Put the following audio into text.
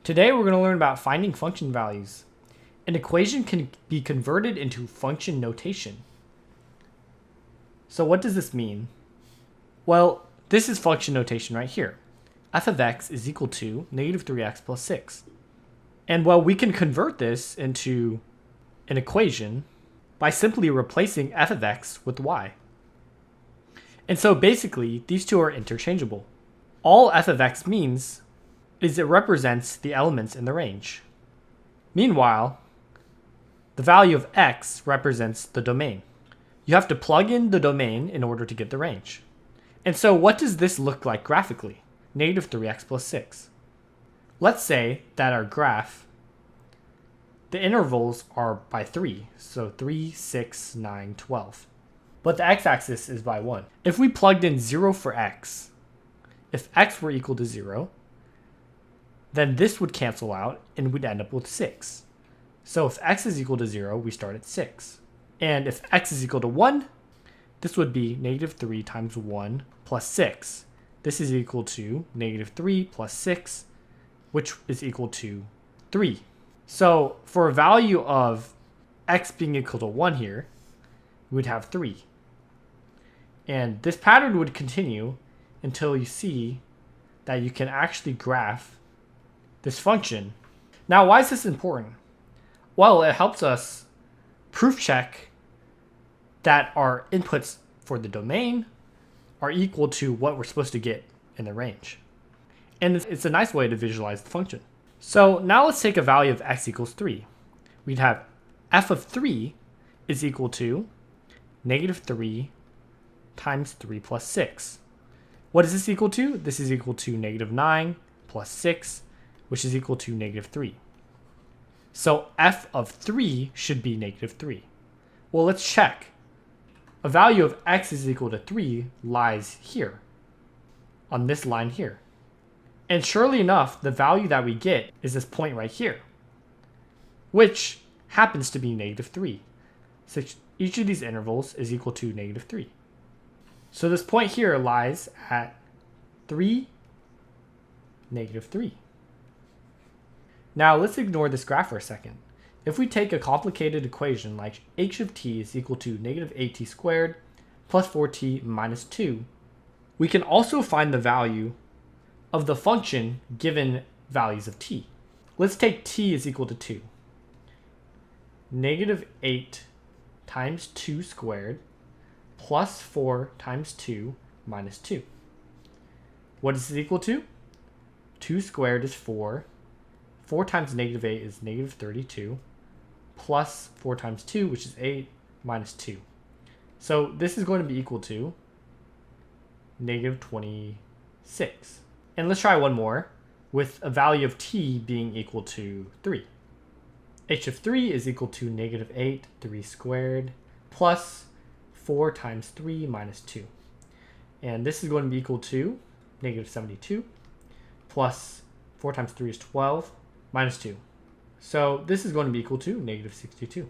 Today we're going to learn about finding function values. An equation can be converted into function notation. So what does this mean? Well, this is function notation right here. F of x is equal to negative 3x plus 6. And well, we can convert this into an equation by simply replacing f of x with y. And so basically, these two are interchangeable. All f of x means is it represents the elements in the range. Meanwhile, the value of x represents the domain. You have to plug in the domain in order to get the range. And so what does this look like graphically? Negative 3x plus 6. Let's say that our graph, the intervals are by 3. So 3, 6, 9, 12. But the x-axis is by 1. If we plugged in 0 for x, if x were equal to 0, then this would cancel out and we'd end up with 6. So if x is equal to 0, we start at 6. And if x is equal to 1, this would be negative 3 times 1 plus 6. This is equal to negative 3 plus 6, which is equal to 3. So for a value of x being equal to 1 here, we would have 3. And this pattern would continue until you see that you can actually graph this function. Now, why is this important? Well, it helps us proof check that our inputs for the domain are equal to what we're supposed to get in the range. And it's a nice way to visualize the function. So now let's take a value of x equals 3. We'd have f of 3 is equal to negative 3 times 3 plus 6. What is this equal to? This is equal to negative 9 plus 6, which is equal to negative 3. So f of 3 should be negative 3. Well, let's check. A value of x is equal to 3 lies here, on this line here. And surely enough, the value that we get is this point right here, which happens to be negative 3. So each of these intervals is equal to negative 3. So this point here lies at 3, negative 3. Now let's ignore this graph for a second. If we take a complicated equation like h of t is equal to negative 8t squared plus 4t minus 2, we can also find the value of the function given values of t. Let's take t is equal to 2. Negative 8 times 2 squared plus 4 times 2 minus 2. What is this equal to? 2 squared is 4. 4 times negative 8 is negative 32. Plus 4 times 2, which is 8, minus 2. So this is going to be equal to negative 26. And let's try one more with a value of t being equal to 3. h of 3 is equal to negative 8, 3 squared, plus 4 times 3 minus 2. And this is going to be equal to negative 72, plus 4 times 3 is 12, minus 2. So this is going to be equal to negative 62.